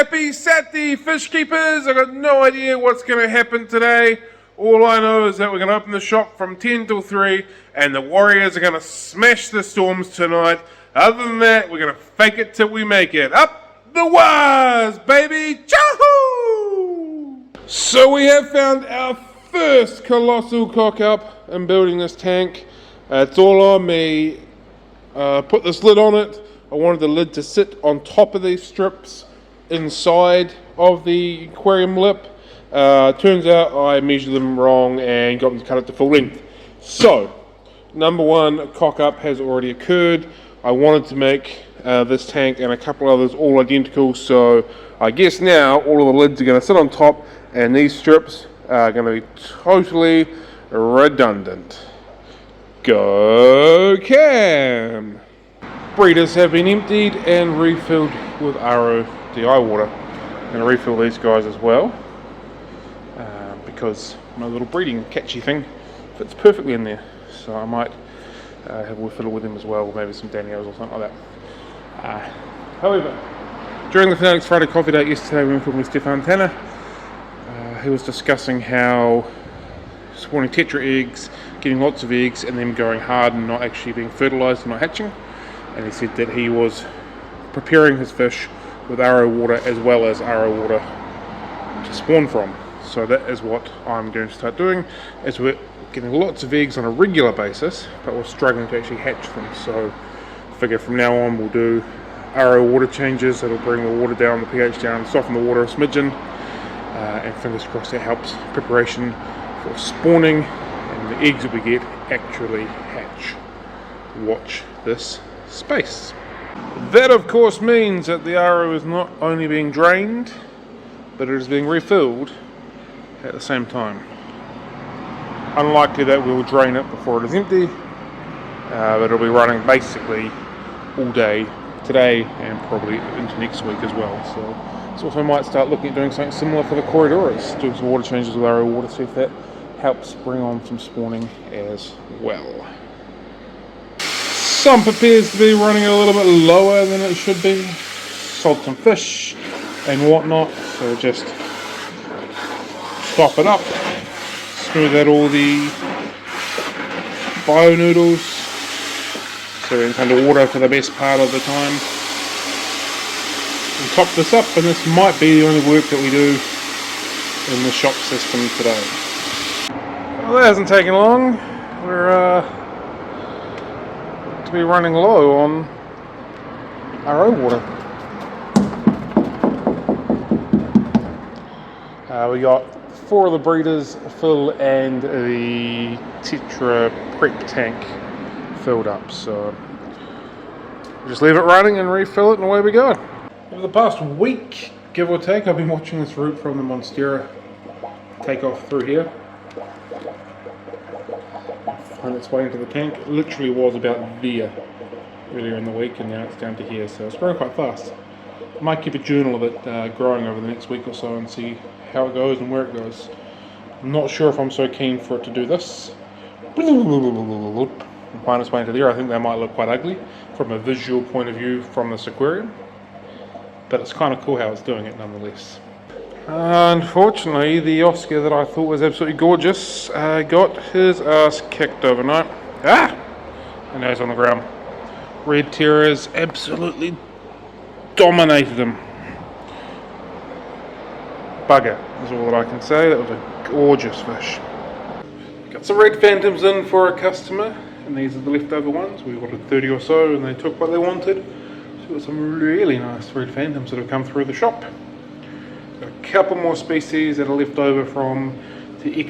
Happy Saturday, fish keepers! I got no idea what's going to happen today. All I know is that we're going to open the shop from 10 till 3 and the Warriors are going to smash the Storms tonight. Other than that, we're going to fake it till we make it. Up the wires, baby! Chahoo! So we have found our first colossal cock up in building this tank. It's all on me. Put this lid on it. I wanted the lid to sit on top of these strips inside of the aquarium lip. Turns out I measured them wrong and got them to cut it to full length. So, number one cock up has already occurred. I wanted to make this tank and a couple others all identical, so I guess now all of the lids are going to sit on top and these strips are going to be totally redundant. Go Cam! Breeders have been emptied and refilled with RO DI water. I'm going to refill these guys as well because my little breeding catchy thing fits perfectly in there, so I might have a fiddle with them as well, or maybe some Daniels or something like that. However, during the Fanatics Friday coffee date yesterday when we were with Stefan Tanner, he was discussing how spawning tetra eggs, getting lots of eggs and them going hard and not actually being fertilised and not hatching, and he said that he was preparing his fish with RO water as well as RO water to spawn from. So that is what I'm going to start doing, as we're getting lots of eggs on a regular basis, but we're struggling to actually hatch them. So I figure from now on we'll do RO water changes that'll bring the water down, the pH down, soften the water a smidgen, and fingers crossed that helps preparation for spawning and the eggs that we get actually hatch. Watch this space. That of course means that the RO is not only being drained, but it is being refilled at the same time. Unlikely that we'll drain it before it is empty, but it'll be running basically all day today and probably into next week as well. So also might start looking at doing something similar for the Corridores, doing some water changes with RO water, see if that helps bring on some spawning as well. Sump appears to be running a little bit lower than it should be. Sold some fish and whatnot, so just top it up, smooth out all the bio noodles, so it's underwater for the best part of the time. And top this up, and this might be the only work that we do in the shop system today. Well, that hasn't taken long. We're to be running low on RO water. We got 4 of the breeders full and the Tetra prep tank filled up, so just leave it running and refill it and away we go. Over the past week, give or take, I've been watching this route from the Monstera take off through here, find its way into the tank. It literally was about there earlier in the week and now it's down to here, so it's growing quite fast. I might keep a journal of it growing over the next week or so and see how it goes and where it goes. I'm not sure if I'm so keen for it to do this and find its way into there. I think that might look quite ugly from a visual point of view from this aquarium, but it's kind of cool how it's doing it nonetheless. Unfortunately, the Oscar that I thought was absolutely gorgeous got his ass kicked overnight. And now he's on the ground. Red Terrors absolutely dominated him. Bugger is all that I can say. That was a gorgeous fish. Got some red phantoms in for a customer, and these are the leftover ones. We ordered 30 or so and they took what they wanted. So we've got some really nice red phantoms that have come through the shop. Got a couple more species that are left over from the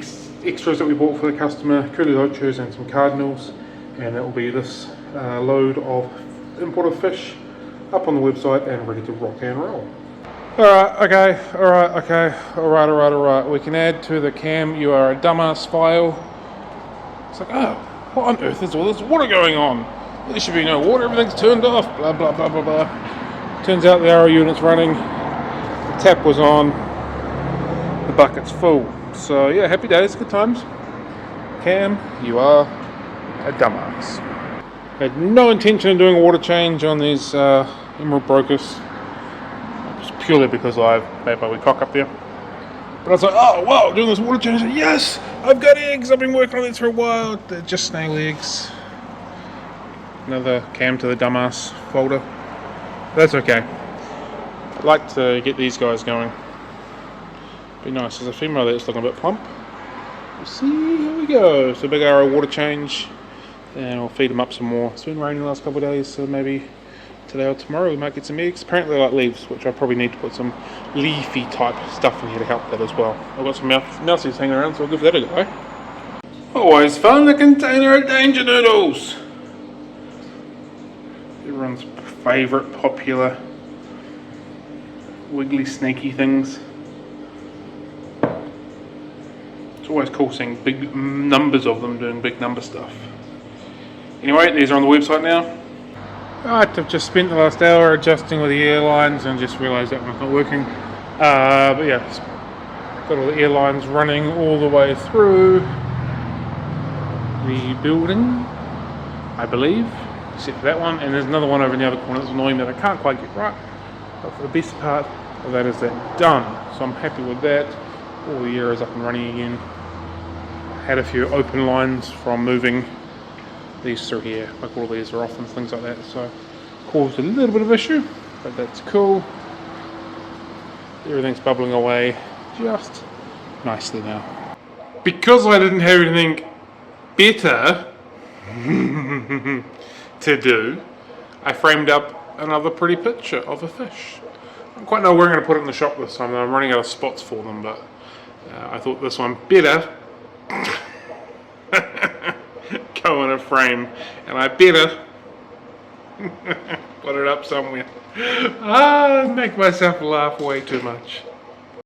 extras that we bought for the customer, curly loachos and some cardinals, and that will be this load of imported fish up on the website and ready to rock and roll. Alright, we can add to the Cam You Are a Dumbass file. It's like, oh, what on earth is all this water going on? There should be no water, everything's turned off, blah blah blah blah blah. Turns out the RO unit's running, the tap was on, the bucket's full. So yeah, happy days, good times. Cam, you are a dumbass. Had no intention of doing a water change on these Emerald Brocas. purely because I've made my wee cock up there. But I was like, oh wow, doing this water change, yes, I've got eggs, I've been working on this for a while. They're just snail eggs. Another cam to the dumbass folder. That's okay. I'd like to get these guys going. Be nice. There's a female that's looking a bit plump. We'll see, here we go. So big arrow water change, and I'll feed them up some more. It's been raining the last couple of days, so maybe today or tomorrow we might get some eggs. Apparently they like leaves, which I probably need to put some leafy type stuff in here to help that as well. I've got some mousies hanging around, so I'll give that a go. Always fun, a container of danger noodles. Everyone's favourite popular wiggly snaky things. It's always cool seeing big numbers of them doing big number stuff. Anyway, these are on the website now. Right, I've just spent the last hour adjusting with the airlines and just realised that one's not working. But yeah, got all the airlines running all the way through the building, I believe, except for that one. And there's another one over in the other corner that's annoying that I can't quite get right. But for the best part of that is that done. So I'm happy with that. All the air is up and running again. Had a few open lines from moving these through here, like all these are off and things like that, so caused a little bit of issue, but that's cool. Everything's bubbling away just nicely now. Because I didn't have anything better to do, I framed up another pretty picture of a fish. I don't quite know where I'm going to put it in the shop this time. I'm running out of spots for them, but I thought this one better go in a frame, and I better put it up somewhere. Make myself laugh way too much.